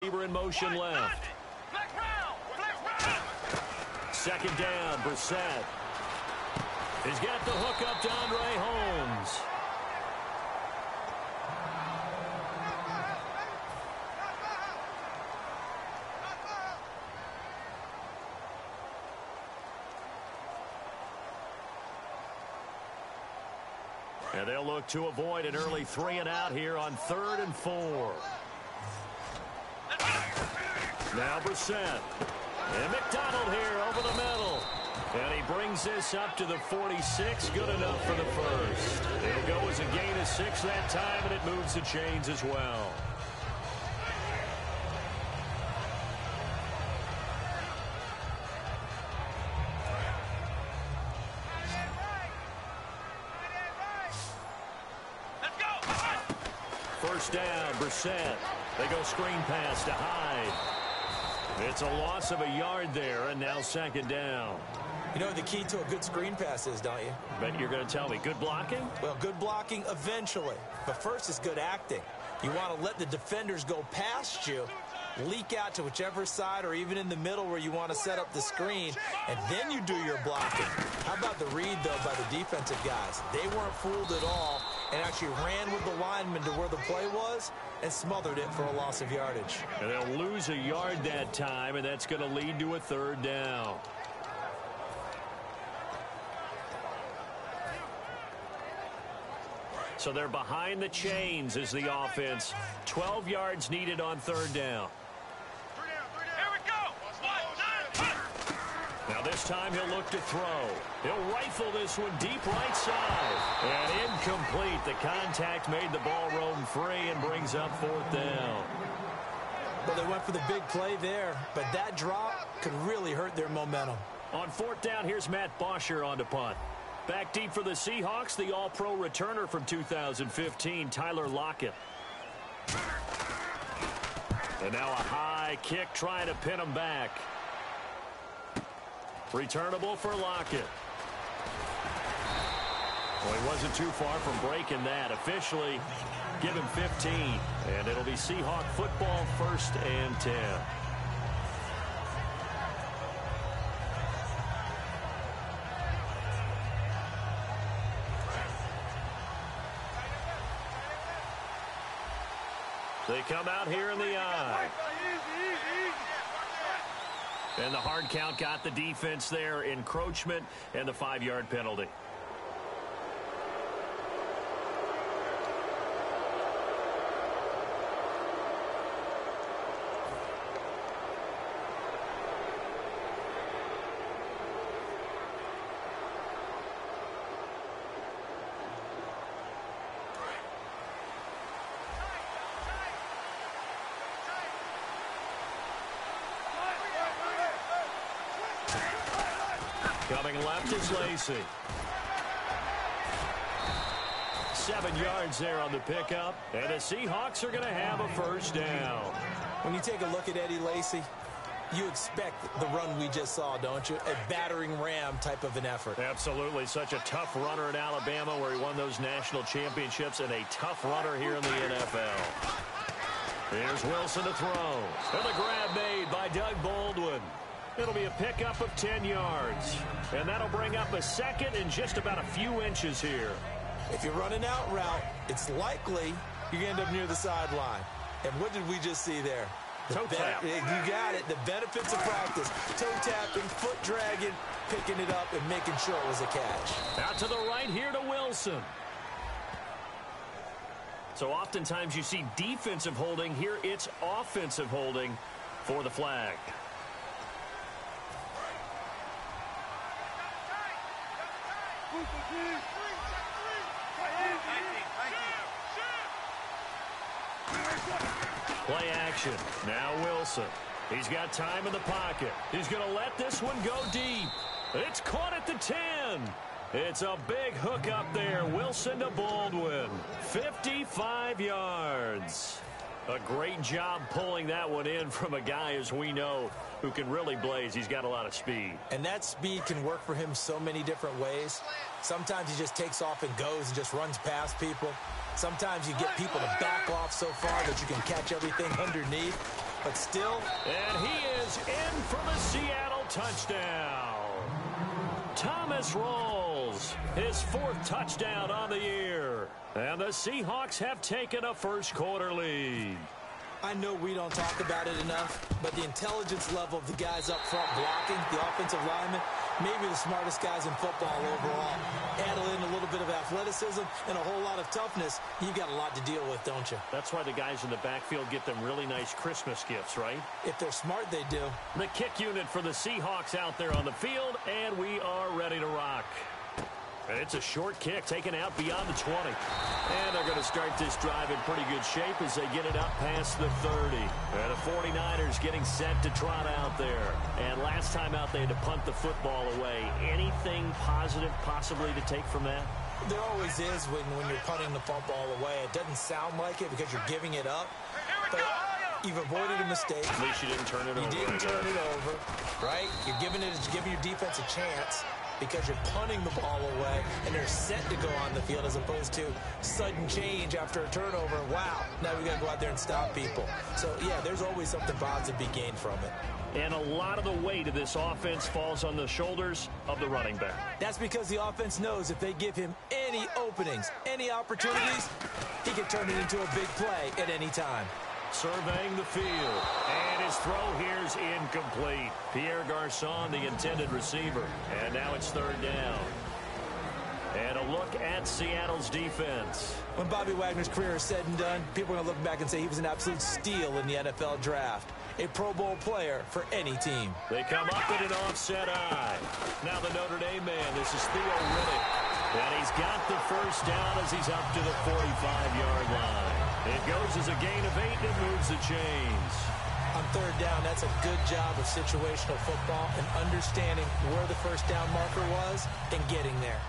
receiver in motion left. Second down, Brissett. He's got the hook up to Andre Holmes. And they'll look to avoid an early 3-and-out here on 3rd and 4. Now Brissett. And McDonald here over the middle. And he brings this up to the 46. Good enough for the first. It'll go as a gain of 6 that time, and it moves the chains as well. First down, Brissett. They go screen pass to Hyde. It's a loss of a yard there, and now second down. You know what the key to a good screen pass is, don't you? Bet you're going to tell me. Good blocking? Well, good blocking eventually. But first is good acting. You want to let the defenders go past you, leak out to whichever side or even in the middle where you want to set up the screen, and then you do your blocking. How about the read, though, by the defensive guys? They weren't fooled at all and actually ran with the lineman to where the play was and smothered it for a loss of yardage. And they'll lose a yard that time, and that's going to lead to a 3rd down. So they're behind the chains as the offense. 12 yards needed on 3rd down. Here we go. Now this time he'll look to throw. He'll rifle this one deep right side. And incomplete. The contact made the ball roam free and brings up 4th down. Well, they went for the big play there, but that drop could really hurt their momentum. On 4th down, here's Matt Bosher on to punt. Back deep for the Seahawks, the All-Pro returner from 2015, Tyler Lockett. And now a high kick trying to pin him back. Returnable for Lockett. Well, he wasn't too far from breaking that. Officially, give him 15. And it'll be Seahawk football, 1st and 10. They come out here in the eye. And the hard count got the defense there. Encroachment and the 5-yard penalty. Coming left is Lacy. 7 yards there on the pickup, and the Seahawks are going to have a 1st down. When you take a look at Eddie Lacy, you expect the run we just saw, don't you? A battering ram type of an effort. Absolutely. Such a tough runner in Alabama where he won those national championships, and a tough runner here in the NFL. Here's Wilson to throw. And the grab made by Doug Baldwin. It'll be a pickup of 10 yards. And that'll bring up a 2nd and just about a few inches here. If you're running out route, it's likely you're going to end up near the sideline. And what did we just see there? Toe tap. You got it. The benefits of practice. Toe tapping, foot dragging, picking it up, and making sure it was a catch. Out to the right here to Wilson. So oftentimes you see defensive holding. Here it's offensive holding for the flag. Play action. Now Wilson. He's got time in the pocket. He's going to let this one go deep. It's caught at the 10. It's a big hook up there. Wilson to Baldwin. 55 yards. A great job pulling that one in from a guy, as we know, who can really blaze. He's got a lot of speed. And that speed can work for him so many different ways. Sometimes he just takes off and goes and just runs past people. Sometimes you get people to back off so far that you can catch everything underneath. but still. And he is in for the Seattle touchdown. Thomas rolls his 4th touchdown on the year. And the Seahawks have taken a first-quarter lead. I know we don't talk about it enough, but the intelligence level of the guys up front blocking, the offensive linemen, maybe the smartest guys in football overall. Add in a little bit of athleticism and a whole lot of toughness, you've got a lot to deal with, don't you? That's why the guys in the backfield get them really nice Christmas gifts, right? If they're smart, they do. The kick unit for the Seahawks out there on the field, and we are ready to rock. And it's a short kick taken out beyond the 20. And they're going to start this drive in pretty good shape as they get it up past the 30. And the 49ers getting set to trot out there. And last time out they had to punt the football away. Anything positive possibly to take from that? There always is when you're punting the football away. It doesn't sound like it because you're giving it up. But you've avoided a mistake. At least you didn't turn it over. You didn't turn it over, right? You're giving your defense a chance, because you're punting the ball away and they're set to go on the field as opposed to sudden change after a turnover. Wow, now we got to go out there and stop people. So, yeah, there's always something positive to be gained from it. And a lot of the weight of this offense falls on the shoulders of the running back. That's because the offense knows if they give him any openings, any opportunities, he can turn it into a big play at any time. Surveying the field, and his throw here's incomplete. Pierre Garçon, the intended receiver, and now it's 3rd down. And a look at Seattle's defense. When Bobby Wagner's career is said and done, people are going to look back and say he was an absolute steal in the NFL draft. A Pro Bowl player for any team. They come up in an offset eye. Now the Notre Dame man, this is Theo Riddick. And he's got the first down as he's up to the 45-yard line. It goes as a gain of 8 and moves the chains. On 3rd down, that's a good job of situational football and understanding where the first down marker was and getting there.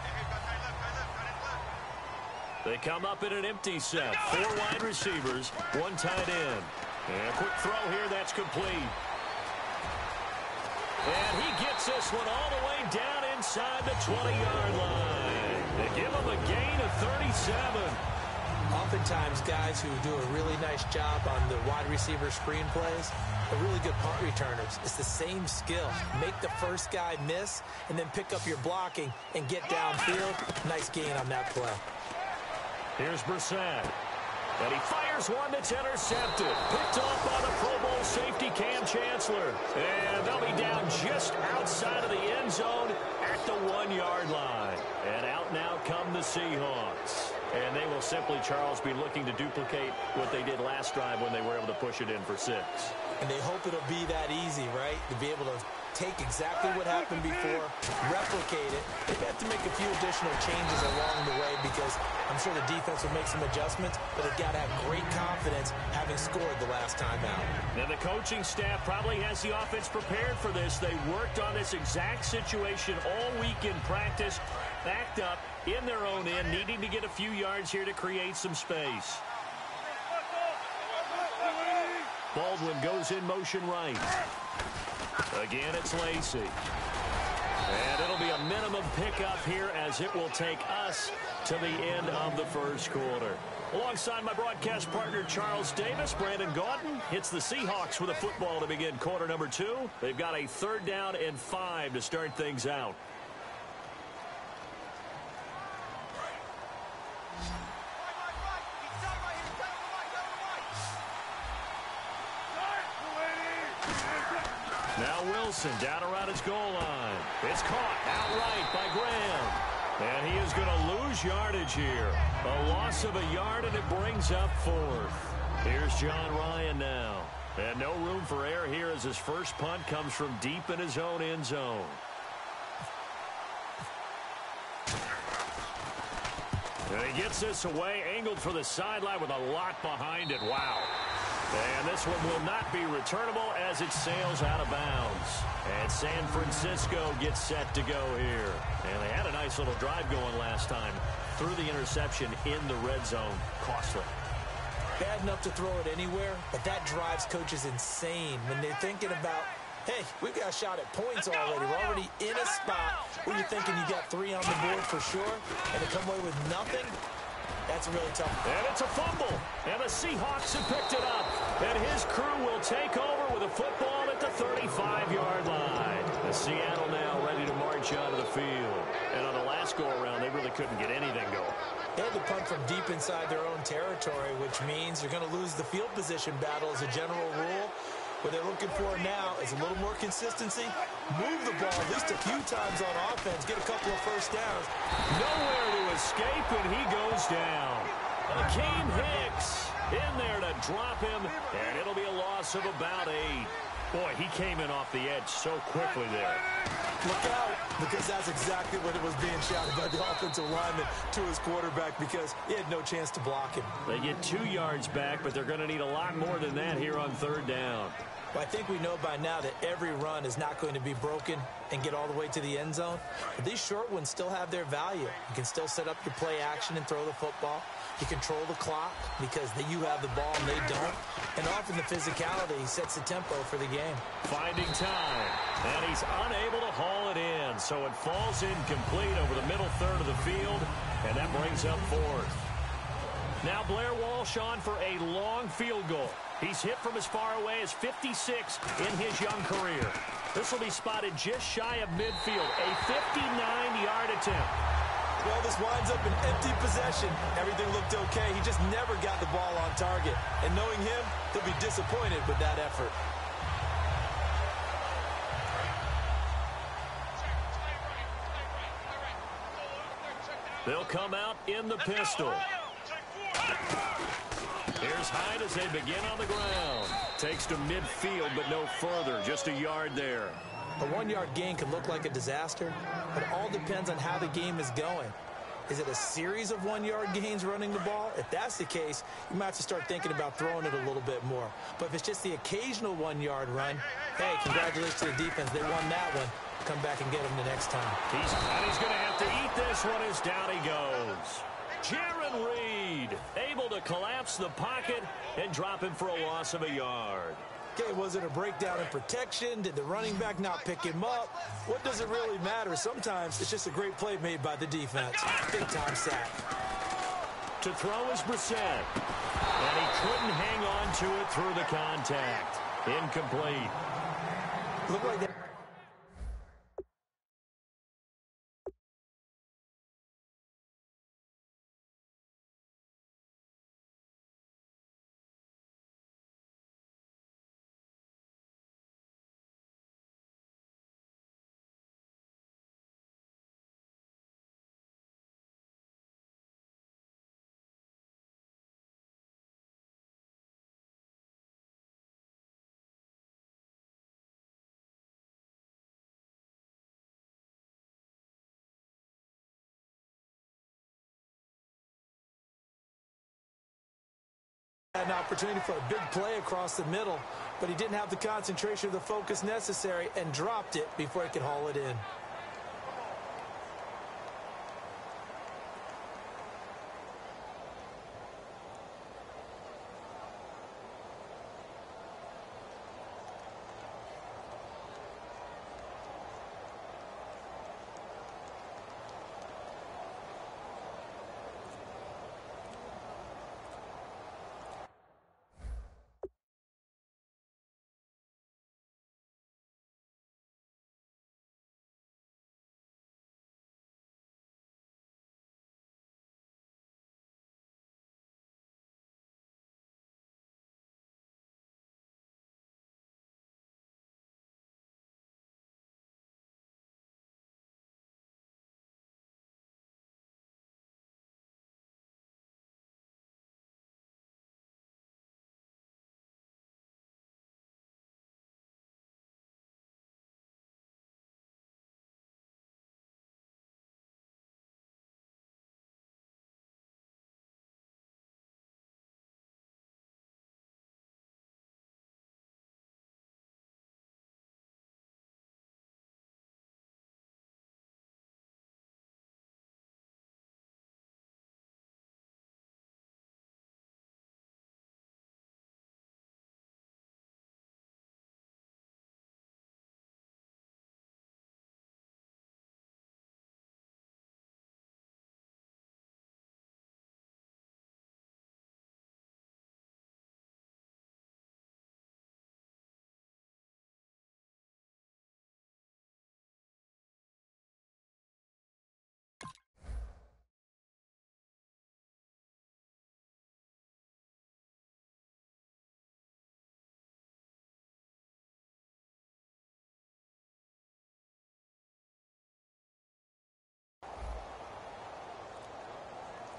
They come up in an empty set. 4 wide receivers, 1 tight end. And a quick throw here, that's complete. And he gets this one all the way down inside the 20-yard line. They give him a gain of 37. Oftentimes, guys who do a really nice job on the wide receiver screen plays are really good punt returners. It's the same skill. Make the first guy miss and then pick up your blocking and get downfield. Nice gain on that play. Here's Brissett. And he fires one that's intercepted. Picked off by the Pro Bowl safety Cam Chancellor. And they'll be down just outside of the end zone at the 1-yard line. And out now come the Seahawks. And they will simply, Charles, be looking to duplicate what they did last drive when they were able to push it in for 6. And they hope it'll be that easy, right? To be able to take exactly what happened before, replicate it. They've had to make a few additional changes along the way because I'm sure the defense will make some adjustments, but they've got to have great confidence having scored the last time out. Now the coaching staff probably has the offense prepared for this. They worked on this exact situation all week in practice, backed up in their own end, needing to get a few yards here to create some space. Baldwin goes in motion right. Again, it's Lacey. And it'll be a minimum pickup here as it will take us to the end of the first quarter. Alongside my broadcast partner, Charles Davis, Brandon Gaudin hits the Seahawks with a football to begin quarter number 2. They've got a 3rd down and 5 to start things out. Now Wilson down around his goal line. It's caught outright by Graham. And he is going to lose yardage here. A loss of a yard, and it brings up 4th. Here's John Ryan now. And no room for error here as his first punt comes from deep in his own end zone. And he gets this away, angled for the sideline with a lot behind it. Wow. And this one will not be returnable as it sails out of bounds. And San Francisco gets set to go here. And they had a nice little drive going last time. Threw the interception in the red zone. Costly. Bad enough to throw it anywhere, but that drives coaches insane when they're thinking about, hey, we've got a shot at points already. We're already in a spot where you're thinking you got 3 on the board for sure, and to come away with nothing, That's a really tough. And it's a fumble. And the Seahawks have picked it up. And his crew will take over with a football at the 35-yard line. The Seattle now ready to march onto the field. And on the last go-around, they really couldn't get anything going. They had to punt from deep inside their own territory, which means you're going to lose the field position battle as a general rule. What they're looking for now is a little more consistency. Move the ball at least a few times on offense. Get a couple of first downs. Nowhere to escape, and he goes down. Akeem Hicks in there to drop him, and it'll be a loss of about 8. Boy, he came in off the edge so quickly there. Look out, because that's exactly what it was being shouted by the offensive lineman to his quarterback, because he had no chance to block him. They get 2 yards back, but they're going to need a lot more than that here on 3rd down. Well, I think we know by now that every run is not going to be broken and get all the way to the end zone. But these short ones still have their value. You can still set up your play action and throw the football. You control the clock because you have the ball and they don't. And often the physicality sets the tempo for the game. Finding time, and he's unable to haul it in. So it falls incomplete over the middle third of the field, and that brings up 4th. Now Blair Walsh on for a long field goal. He's hit from as far away as 56 in his young career. This will be spotted just shy of midfield, a 59-yard attempt. Well, this winds up an empty possession. Everything looked okay. He just never got the ball on target. And knowing him, he'll be disappointed with that effort. They'll come out in the pistol. Here's Hyde as they begin on the ground. Takes to midfield, but no further. Just a yard there. A 1-yard gain can look like a disaster, but it all depends on how the game is going. Is it a series of 1-yard gains running the ball? If that's the case, you might have to start thinking about throwing it a little bit more. But if it's just the occasional 1-yard run, hey, congratulations to the defense. They won that one. Come back and get them the next time. He's going to have to eat this one as down he goes. Jaron Reed able to collapse the pocket and drop him for a loss of a yard. Okay, was it a breakdown in protection? Did the running back not pick him up? What does it really matter? Sometimes it's just a great play made by the defense. Big-time sack. To throw is Brissett. And he couldn't hang on to it through the contact. Incomplete. Looked like that. Had an opportunity for a big play across the middle, but he didn't have the concentration or the focus necessary and dropped it before he could haul it in.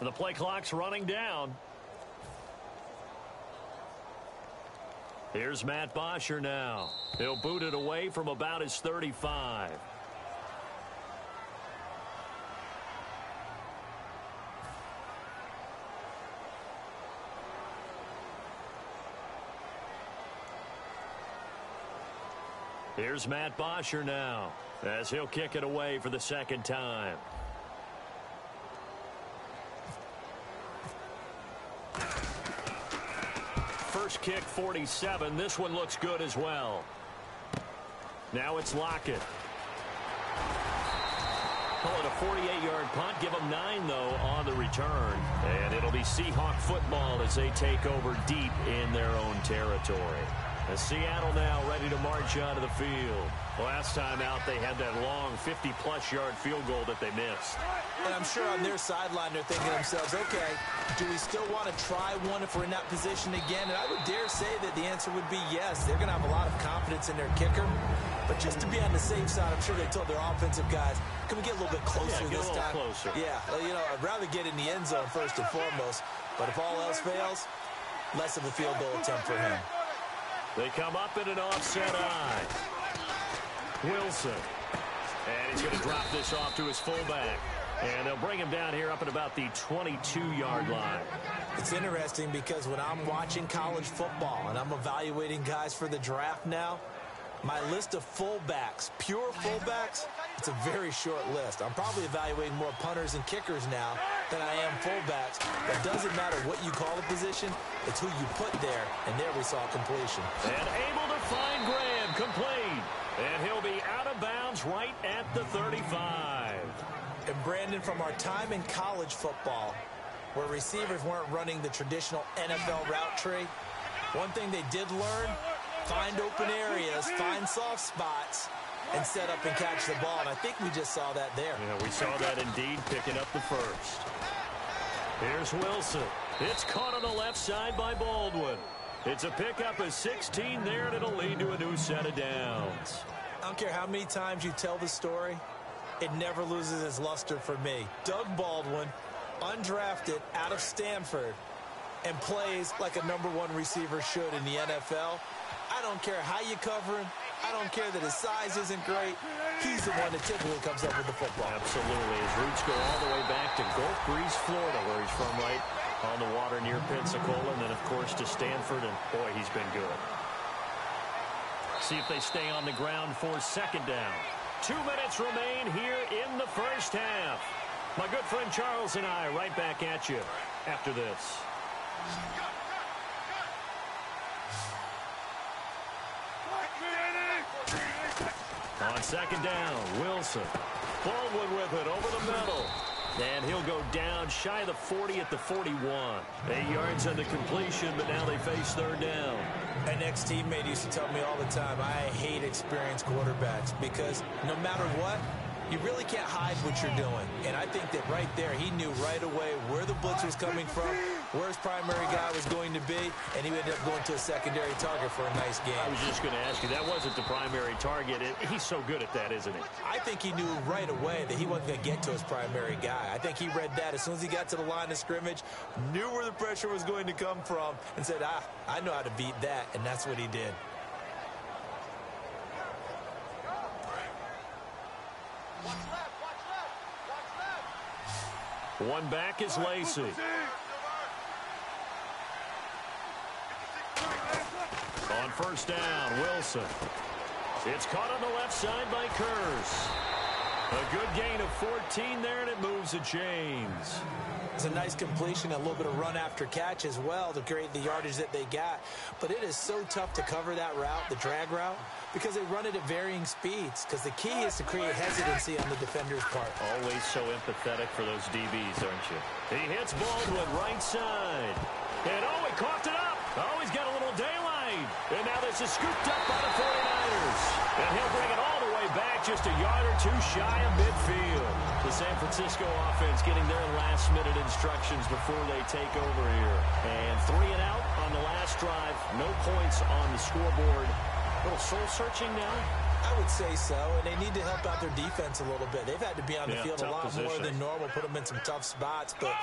And the play clock's running down. Here's Matt Bosher now. He'll boot it away from about his 35. Here's Matt Bosher now as he'll kick it away for the second time. First kick, 47. This one looks good as well. Now it's Lockett. Call it a 48-yard punt. Give them 9, though, on the return. And it'll be Seahawk football as they take over deep in their own territory. And Seattle now ready to march onto the field. Last time out, they had that long 50-plus yard field goal that they missed. And I'm sure on their sideline they're thinking to themselves, okay, do we still want to try one if we're in that position again? And I would dare say that the answer would be yes. They're going to have a lot of confidence in their kicker. But just to be on the safe side, I'm sure they told their offensive guys, can we get a little bit closer this time? Closer. Yeah, you know, I'd rather get in the end zone first and foremost. But if all else fails, less of a field goal attempt for him. They come up in an offset eye. Wilson. And he's going to drop this off to his fullback. And they'll bring him down here up at about the 22-yard line. It's interesting because when I'm watching college football and I'm evaluating guys for the draft now, my list of fullbacks, pure fullbacks, it's a very short list. I'm probably evaluating more punters and kickers now than I am fullbacks. But it doesn't matter what you call the position, it's who you put there. And there we saw completion. And able to find Graham, complete. And he'll be out of bounds right at the 35. And Brandon, from our time in college football, where receivers weren't running the traditional NFL route tree, one thing they did learn, find open areas, find soft spots, and set up and catch the ball. And I think we just saw that there. Yeah, we saw that indeed, picking up the first. Here's Wilson. It's caught on the left side by Baldwin. It's a pickup of 16 there, and it'll lead to a new set of downs. I don't care how many times you tell the story, it never loses its luster for me. Doug Baldwin, undrafted out of Stanford, and plays like a #1 receiver should in the NFL. I don't care how you cover him. I don't care that his size isn't great. He's the one that typically comes up with the football. Absolutely. His roots go all the way back to Gulf Breeze, Florida, where he's from, right on the water near Pensacola, and then, of course, to Stanford, and, boy, he's been good. See if they stay on the ground for second down. 2 minutes remain here in the first half. My good friend Charles and I right back at you after this. On second down, Wilson. Baldwin with it over the middle. And he'll go down shy of the 40 at the 41. 8 yards on the completion, but now they face third down. An ex-teammate used to tell me all the time, I hate experienced quarterbacks because no matter what, you really can't hide what you're doing. And I think that right there, he knew right away where the blitz was coming from, where his primary guy was going to be, and he ended up going to a secondary target for a nice game. I was just going to ask you, that wasn't the primary target. He's so good at that, isn't he? I think he knew right away that he wasn't going to get to his primary guy. I think he read that as soon as he got to the line of scrimmage, knew where the pressure was going to come from, and said, I know how to beat that, and that's what he did. One back is Lacey. On first down, Wilson. It's caught on the left side by Kurz. A good gain of 14 there, and it moves the chains. It's a nice completion, a little bit of run after catch as well to create the yardage that they got. But it is so tough to cover that route, the drag route, because they run it at varying speeds. Because the key is to create hesitancy on the defender's part. Always so empathetic for those DBs, aren't you? He hits Baldwin right side. And he coughed it up. He's got a little daylight. And now this is scooped up by the 49ers. And he'll bring it all the way back just a yard or two shy of midfield. The San Francisco offense getting their last-minute instructions before they take over here. And 3 and out on the last drive. No points on the scoreboard A little soul-searching now? I would say so, and they need to help out their defense a little bit. They've had to be on the field a lot more than normal, put them in some tough spots. But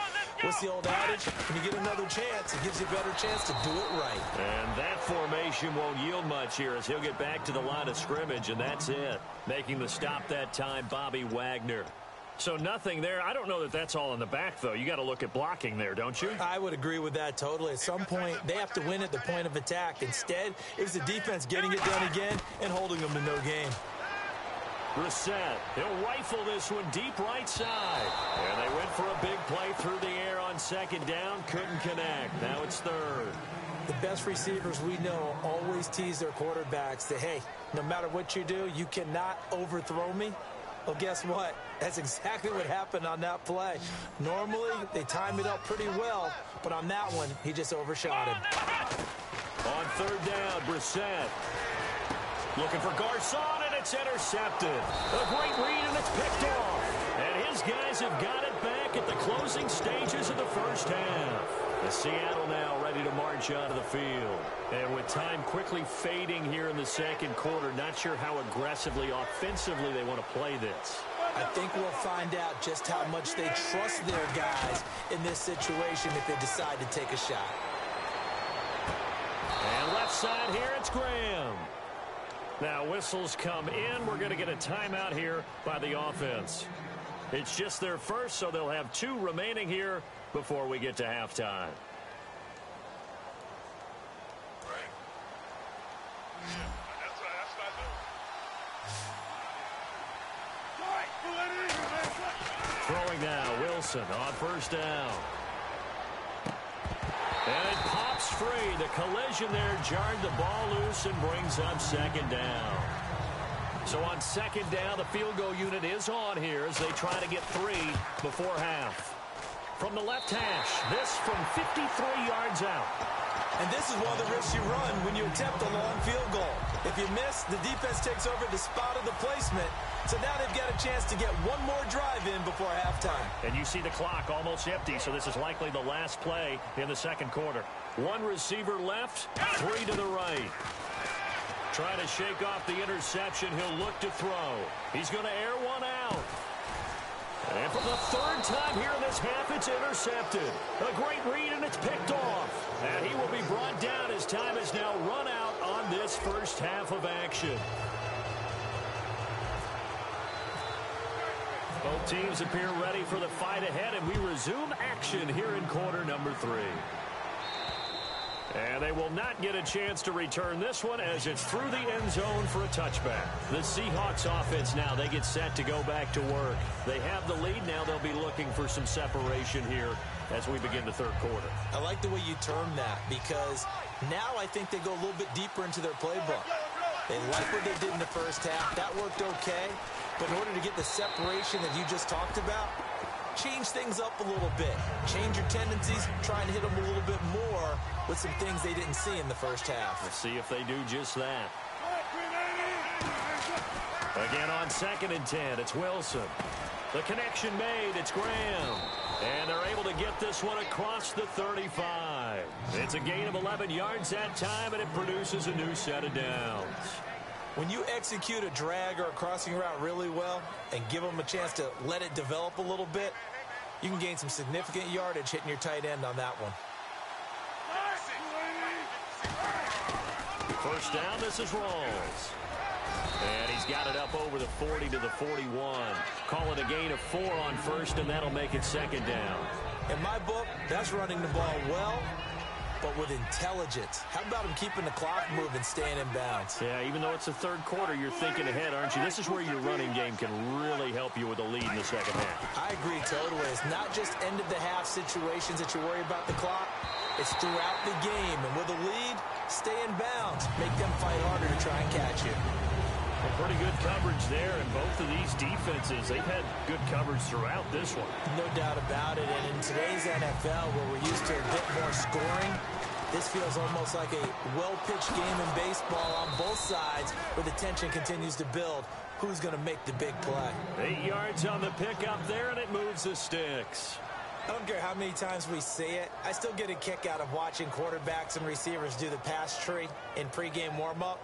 what's the old adage? When you get another chance, it gives you a better chance to do it right. And that formation won't yield much here as he'll get back to the line of scrimmage, and that's it. Making the stop that time, Bobby Wagner. So nothing there. I don't know that that's all in the back, though. You got to look at blocking there, don't you? I would agree with that totally. At some point, they have to win at the point of attack. Instead, it was the defense getting it done again and holding them to no gain. Brissett, he'll rifle this one deep right side. And they went for a big play through the air on second down. Couldn't connect. Now it's third. The best receivers we know always tease their quarterbacks that, hey, no matter what you do, you cannot overthrow me. Well, guess what? That's exactly what happened on that play. Normally, they time it up pretty well, but on that one, he just overshot him. On third down, Brissett. Looking for Garcon, and it's intercepted. A great read, and it's picked off. And his guys have got it back at the closing stages of the first half. The Seattle now ready to march onto the field. And with time quickly fading here in the second quarter, not sure how aggressively, offensively they want to play this. I think we'll find out just how much they trust their guys in this situation if they decide to take a shot. And left side here, it's Graham. Now whistles come in. We're going to get a timeout here by the offense. It's just their first, so they'll have 2 remaining here before we get to halftime. Throwing now, Wilson on first down. And it pops free. The collision there jarred the ball loose and brings up second down. So on second down, the field goal unit is on here as they try to get 3 before half. From the left hash, this from 53 yards out. And this is one of the risks you run when you attempt a long field goal. If you miss, the defense takes over the spot of the placement. So now they've got a chance to get one more drive in before halftime. And you see the clock almost empty, so this is likely the last play in the second quarter. 1 receiver left, 3 to the right. Trying to shake off the interception, he'll look to throw. He's going to air one out. And for the 3rd time here in this half, it's intercepted. A great read, and it's picked off. And he will be brought down as time is now run out on this first half of action. Both teams appear ready for the fight ahead, and we resume action here in quarter number 3. And they will not get a chance to return this one as it's through the end zone for a touchback. The Seahawks offense now, they get set to go back to work. They have the lead. Now they'll be looking for some separation here as we begin the third quarter. I like the way you term that because now I think they go a little bit deeper into their playbook. They like what they did in the first half. That worked okay. But in order to get the separation that you just talked about, change things up a little bit. Change your tendencies, try and hit them a little bit more with some things they didn't see in the first half. Let's see if they do just that. Again on 2nd and 10, it's Wilson. The connection made, it's Graham. And they're able to get this one across the 35. It's a gain of 11 yards that time, and it produces a new set of downs. When you execute a drag or a crossing route really well and give them a chance to let it develop a little bit, you can gain some significant yardage hitting your tight end on that one. First down, this is Rawls. And he's got it up over the 40 to the 41. Call it a gain of 4 on first, and that'll make it second down. In my book, that's running the ball well, but with intelligence. How about him keeping the clock moving, staying in bounds? Yeah, even though it's the third quarter, you're thinking ahead, aren't you? This is where your running game can really help you with a lead in the second half. I agree totally. It's not just end-of-the-half situations that you worry about the clock. It's throughout the game. And with a lead, stay in bounds. Make them fight harder to try and catch you. Well, pretty good coverage there, and both of these defenses, they've had good coverage throughout this one. No doubt about it, and in today's NFL, where we're used to a bit more scoring, this feels almost like a well-pitched game in baseball on both sides, where the tension continues to build. Who's going to make the big play? 8 yards on the pickup there, and it moves the sticks. I don't care how many times we say it, I still get a kick out of watching quarterbacks and receivers do the pass tree in pregame warm-up.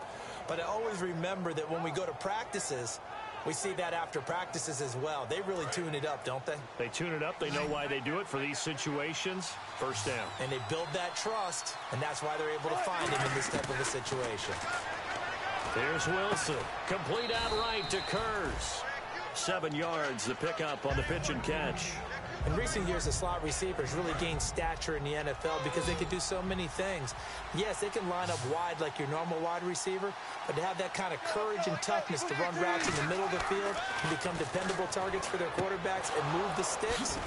But I always remember that when we go to practices, we see that after practices as well. They really tune it up, don't they? They tune it up. They know why they do it for these situations. First down. And they build that trust, and that's why they're able to find him in this type of a situation. There's Wilson. Complete outright to Kurz. 7 yards, the pickup on the pitch and catch. In recent years, the slot receivers really gained stature in the NFL because they can do so many things. Yes, they can line up wide like your normal wide receiver, but to have that kind of courage and toughness to run routes in the middle of the field and become dependable targets for their quarterbacks and move the sticks,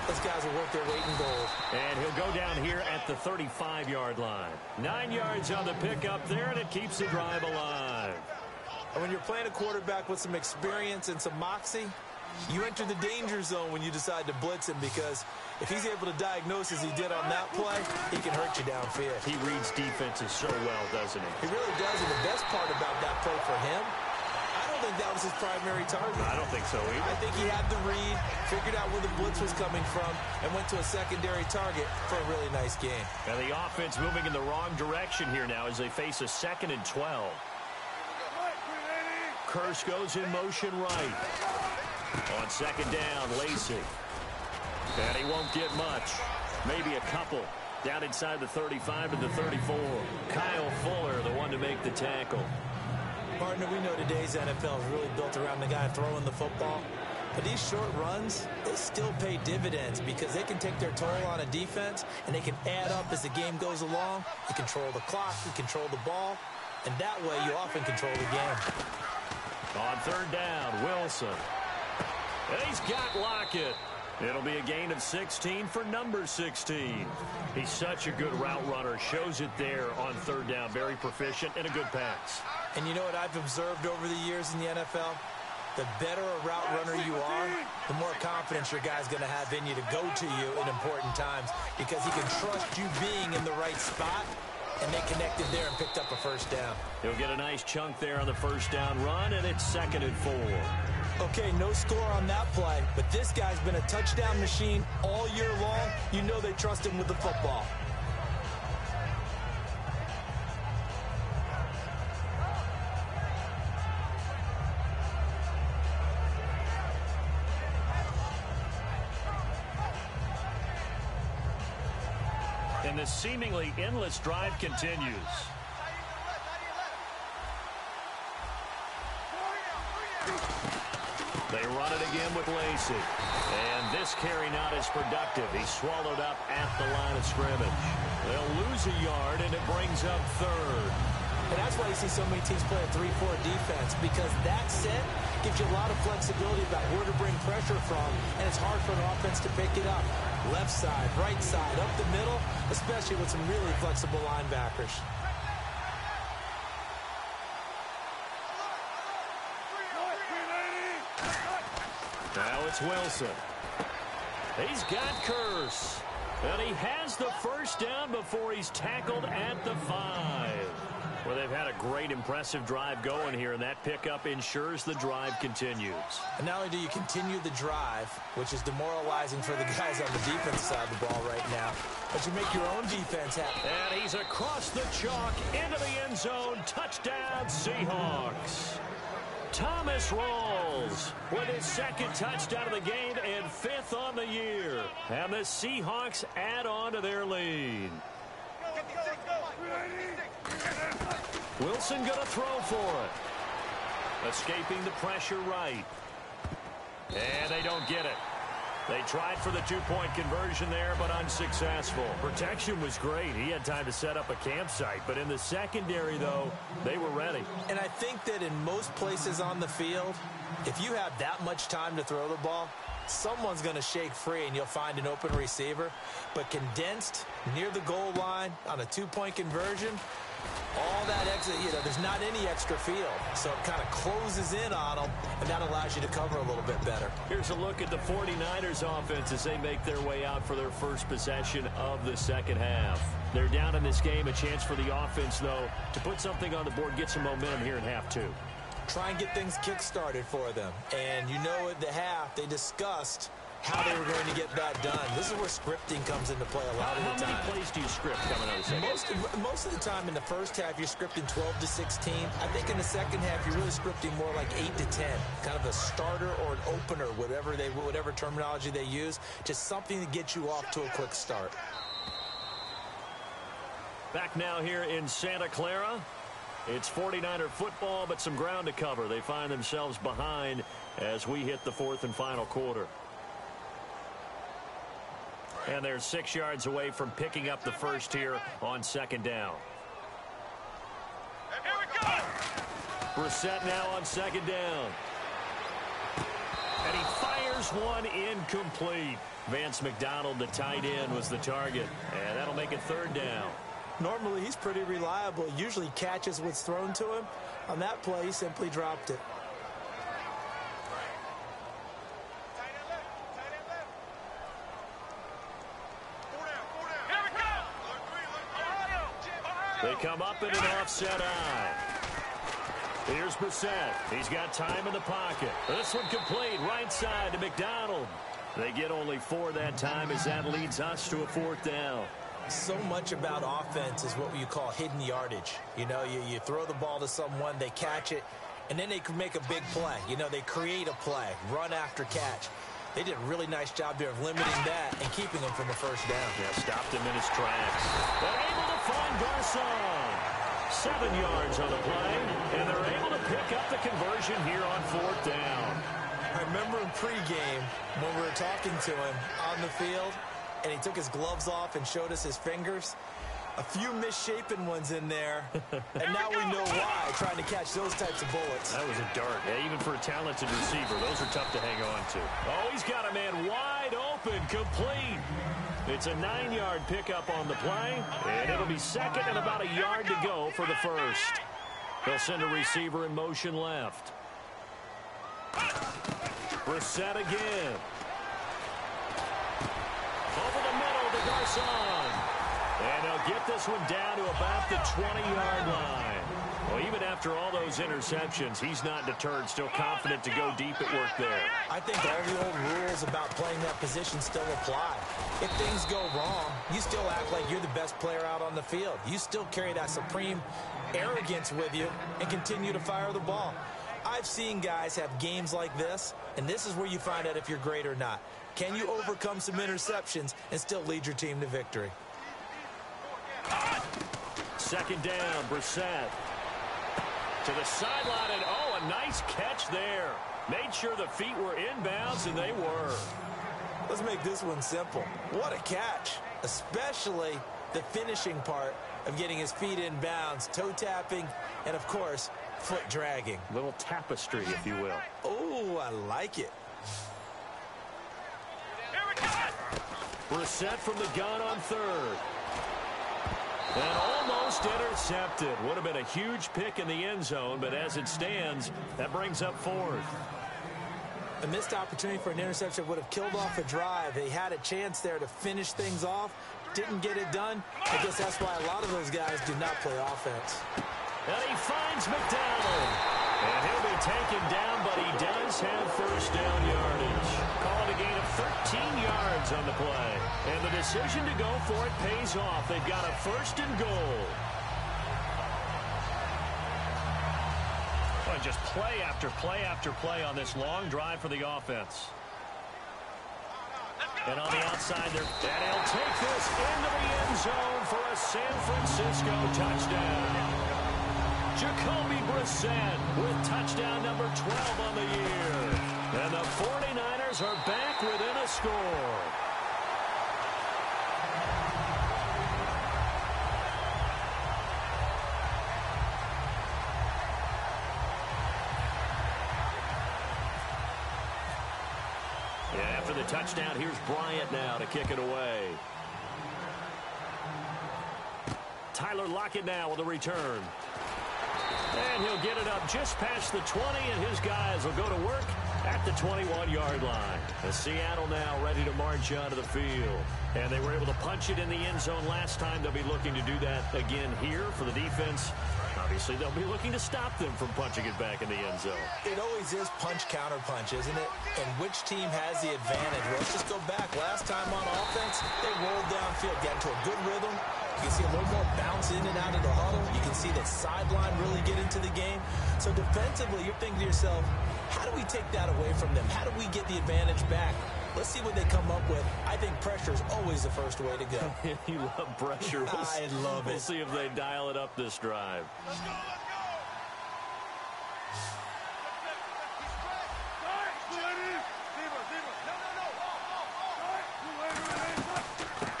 those guys are worth their weight in gold. And he'll go down here at the 35-yard line. 9 yards on the pickup there, and it keeps the drive alive. And when you're playing a quarterback with some experience and some moxie, you enter the danger zone when you decide to blitz him, because if he's able to diagnose as he did on that play, he can hurt you downfield. He reads defenses so well, doesn't he? He really does, and the best part about that play for him, I don't think that was his primary target. I don't think so either. I think he had the read, figured out where the blitz was coming from, and went to a secondary target for a really nice game. And the offense moving in the wrong direction here now as they face a 2nd and 12. Kurz goes in motion right. On 2nd down, Lacey. And he won't get much. Maybe a couple. Down inside the 35 and the 34. Kyle Fuller, the one to make the tackle. Partner, we know today's NFL is really built around the guy throwing the football. But these short runs, they still pay dividends because they can take their toll on a defense, and they can add up as the game goes along. You control the clock, you control the ball, and that way you often control the game. On 3rd down, Wilson. And he's got Lockett. It'll be a gain of 16 for number 16. He's such a good route runner. Shows it there on 3rd down. Very proficient and a good pass. And you know what I've observed over the years in the NFL? The better a route runner you are, the more confidence your guy's going to have in you to go to you in important times, because he can trust you being in the right spot, and they connected there and picked up a 1st down. He'll get a nice chunk there on the 1st down run, and it's 2nd and 4. Okay, no score on that play, but this guy's been a touchdown machine all year long. You know they trust him with the football. And the seemingly endless drive continues. They run it again with Lacey. And this carry not as productive. He's swallowed up at the line of scrimmage. They'll lose a yard, and it brings up 3rd. And that's why you see so many teams play a 3-4 defense, because that set gives you a lot of flexibility about where to bring pressure from, and it's hard for an offense to pick it up. Left side, right side, up the middle, especially with some really flexible linebackers. Now it's Wilson. He's got Kurz. And he has the 1st down before he's tackled at the 5. Well, they've had a great, impressive drive going here, and that pickup ensures the drive continues. And not only do you continue the drive, which is demoralizing for the guys on the defense side of the ball right now, but you make your own defense happen. And he's across the chalk into the end zone. Touchdown, Seahawks. Thomas Rawls with his 2nd touchdown of the game and 5th on the year. And the Seahawks add on to their lead. Wilson going to throw for it. Escaping the pressure right. And they don't get it. They tried for the 2-point conversion there, but unsuccessful. Protection was great. He had time to set up a campsite. But in the secondary, though, they were ready. And I think that in most places on the field, if you have that much time to throw the ball, someone's going to shake free and you'll find an open receiver. But condensed near the goal line on a 2-point conversion, all that exit, there's not any extra field. So it kind of closes in on them, and that allows you to cover a little bit better. Here's a look at the 49ers offense as they make their way out for their first possession of the second half. They're down in this game. A chance for the offense, though, to put something on the board, get some momentum here in half 2. Try and get things kick-started for them. And at the half, they discussed how they were going to get that done. This is where scripting comes into play a lot of the time. How many plays do you script coming out of the second? Most of the time in the first half, you're scripting 12 to 16. I think in the second half, you're really scripting more like 8 to 10. Kind of a starter or an opener, whatever terminology they use. Just something to get you off to a quick start. Back now here in Santa Clara. It's 49er football, but some ground to cover. They find themselves behind as we hit the fourth and final quarter. And they're 6 yards away from picking up the first here on second down. Here we go! Brissett now on second down. And he fires one incomplete. Vance McDonald, the tight end, was the target. And that'll make it third down. Normally, he's pretty reliable. Usually catches what's thrown to him. On that play, he simply dropped it. They come up in an offset eye. Here's Brissett. He's got time in the pocket. This one complete, right side to McDonald. They get only 4 that time as that leads us to a fourth down. So much about offense is what you call hidden yardage. You know, you throw the ball to someone, they catch it, and then they can make a big play. You know, they create a play, run after catch. They did a really nice job there of limiting that and keeping him from a first down. Yeah, stopped him in his tracks. But able to find Garcon. 7 yards on the play, and they're able to pick up the conversion here on fourth down. I remember in pregame when we were talking to him on the field, and he took his gloves off and showed us his fingers. A few misshapen ones in there, and now we know why, trying to catch those types of bullets. That was a dart. Yeah, even for a talented receiver, those are tough to hang on to. Oh, he's got a man wide open, complete. It's a 9-yard pickup on the play, and it'll be second and about a yard to go for the first. They'll send a receiver in motion left. Brissett again. Over the middle to Garcon. And they'll get this one down to about the 20-yard line. Well, even after all those interceptions, he's not deterred, still confident to go deep at work there. I think all the old rules about playing that position still apply. If things go wrong, you still act like you're the best player out on the field. You still carry that supreme arrogance with you and continue to fire the ball. I've seen guys have games like this, and this is where you find out if you're great or not. Can you overcome some interceptions and still lead your team to victory? Second down, Brissett. To the sideline, and oh, a nice catch there. Made sure the feet were inbounds, and they were. Let's make this one simple. What a catch, especially the finishing part of getting his feet in bounds, toe tapping, and of course, foot dragging. Little tapestry, if you will. Oh, I like it. Brissett from the gun on third. And almost intercepted. Would have been a huge pick in the end zone, but as it stands, that brings up fourth. A missed opportunity for an interception would have killed off a drive. They had a chance there to finish things off. Didn't get it done. I guess that's why a lot of those guys do not play offense. And he finds McDonald. And he'll be taken down, but he does have first down yardage. Called a gain of 13 yards on the play. And the decision to go for it pays off. They've got a first and goal. Well, just play after play after play on this long drive for the offense. And on the outside there, and he'll take this into the end zone for a San Francisco touchdown. Jacoby Brissett with touchdown number 12 on the year. And the 49ers are back within a score. Yeah, after the touchdown, here's Bryant now to kick it away. Tyler Lockett now with a return. And he'll get it up just past the 20, and his guys will go to work at the 21-yard line. And Seattle now ready to march onto the field. And they were able to punch it in the end zone last time. They'll be looking to do that again here for the defense. obviously they'll be looking to stop them from punching it back in the end zone. It always is punch-counter-punch, isn't it? And which team has the advantage? Well, let's just go back. Last time on offense, they rolled downfield, got into a good rhythm. You can see a little more bounce in and out of the huddle. You can see that sideline really get into the game. So defensively, you're thinking to yourself, how do we take that away from them? How do we get the advantage back? Let's see what they come up with. I think pressure is always the first way to go. You love pressure. I love it. We'll see if they dial it up this drive. Let's go, let's go.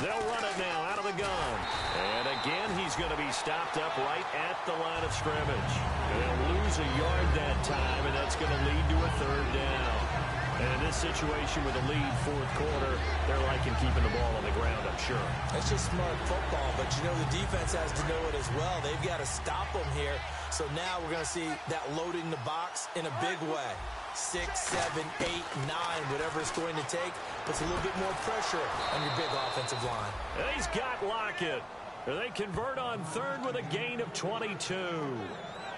They'll run it now out of the gun. And again, he's going to be stopped up right at the line of scrimmage. They'll lose a yard that time, and that's going to lead to a third down. And in this situation with a lead fourth quarter, they're liking keeping the ball on the ground, I'm sure. That's just smart football, but you know the defense has to know it as well. They've got to stop them here. So now we're going to see that loading the box in a big way. 6, 7, 8, 9, whatever it's going to take, puts a little bit more pressure on your big offensive line. And he's got Lockett. They convert on third with a gain of 22.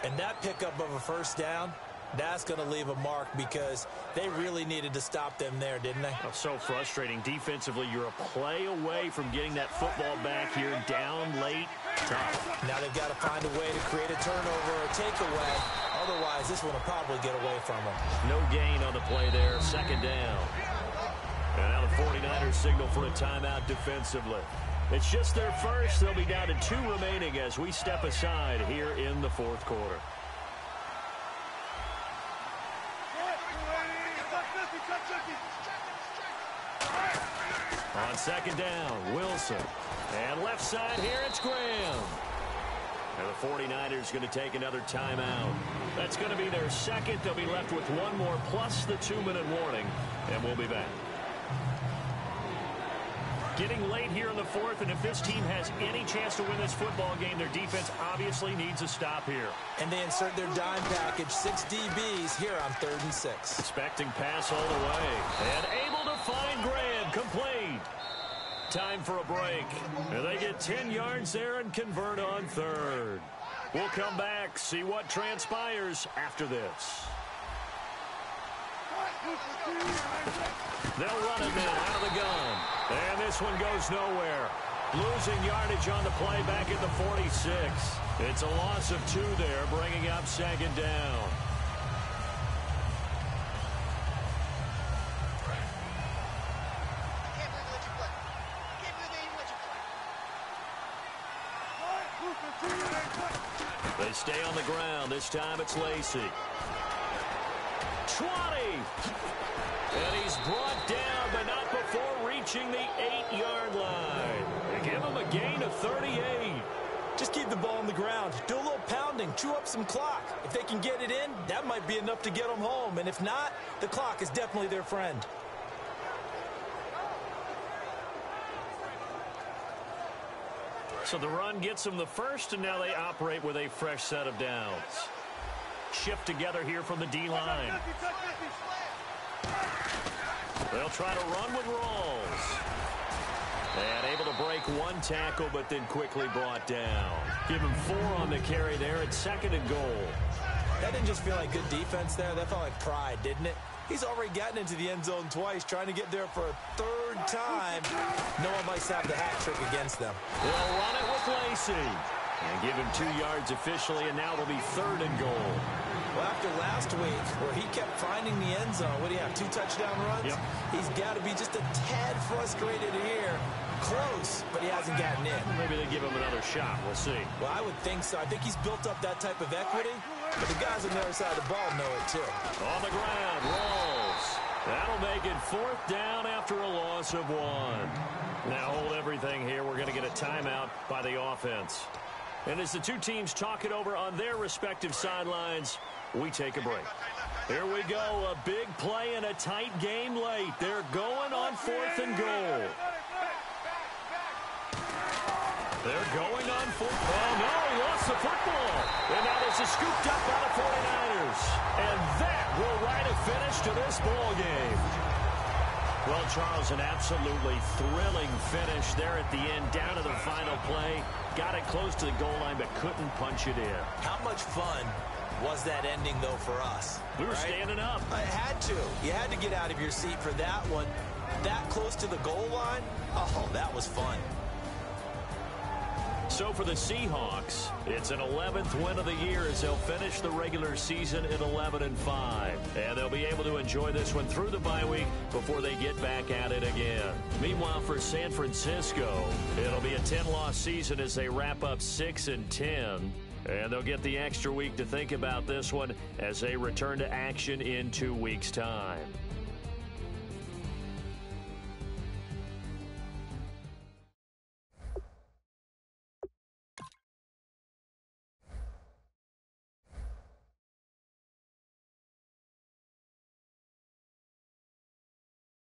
And that pickup of a first down, that's going to leave a mark because they really needed to stop them there, didn't they? Oh, so frustrating. Defensively, you're a play away from getting that football back here, down late, tough. Now they've got to find a way to create a turnover or a takeaway. Otherwise, this one will probably get away from them. No gain on the play there, second down. And now the 49ers signal for a timeout defensively. It's just their first. They'll be down to 2 remaining as we step aside here in the fourth quarter. On second down, Wilson. And left side here, it's Graham. And the 49ers going to take another timeout. That's going to be their second. They'll be left with one more plus the 2-minute warning. And we'll be back. Getting late here in the fourth, and if this team has any chance to win this football game, their defense obviously needs a stop here. And they insert their dime package, 6 DBs here on 3rd and 6. Expecting pass all the way. And able to find Graham, complete. Time for a break. And they get 10 yards there and convert on third. We'll come back, see what transpires after this. They'll run it now out of the gun. And this one goes nowhere. Losing yardage on the play back at the 46. It's a loss of 2 there, bringing up second down. They stay on the ground. This time it's Lacy. 20. And he's brought down, but not before reaching the 8-yard line. They give him a gain of 38. Just keep the ball on the ground. Do a little pounding. Chew up some clock. If they can get it in, that might be enough to get them home. And if not, the clock is definitely their friend. So the run gets them the first, and now they operate with a fresh set of downs. Shift together here from the D-line. They'll try to run with Rawls. And able to break one tackle, but then quickly brought down. Give him 4 on the carry there at 2nd and goal. That didn't just feel like good defense there. That felt like pride, didn't it? He's already gotten into the end zone twice, trying to get there for a 3rd time. No one might have the hat trick against them. They'll run it with Lacy. And give him 2 yards officially, and now it'll be 3rd and goal. Well, after last week, where he kept finding the end zone, what do you have, 2 touchdown runs? Yep. He's got to be just a tad frustrated here. Close, but he hasn't gotten in. Maybe they give him another shot. We'll see. Well, I would think so. I think he's built up that type of equity, but the guys on the other side of the ball know it too. On the ground, Rawls. That'll make it 4th down after a loss of 1. Now hold everything here. We're going to get a timeout by the offense. And as the 2 teams talk it over on their respective sidelines, we take a break. Here we go. A big play in a tight game late. They're going on 4th and goal. They're going on 4th. Oh, no, he lost the football. And now this is scooped up by the 49ers. And that will write a finish to this ball game. Well, Charles, an absolutely thrilling finish there at the end, down to the final play. Got it close to the goal line, but couldn't punch it in. How much fun was that ending, though, for us? We were standing up. I had to. You had to get out of your seat for that one. That close to the goal line? Oh, that was fun. So for the Seahawks, it's an 11th win of the year as they'll finish the regular season at 11-5. And they'll be able to enjoy this one through the bye week before they get back at it again. Meanwhile, for San Francisco, it'll be a 10-loss season as they wrap up 6-10. And they'll get the extra week to think about this one as they return to action in 2 weeks' time.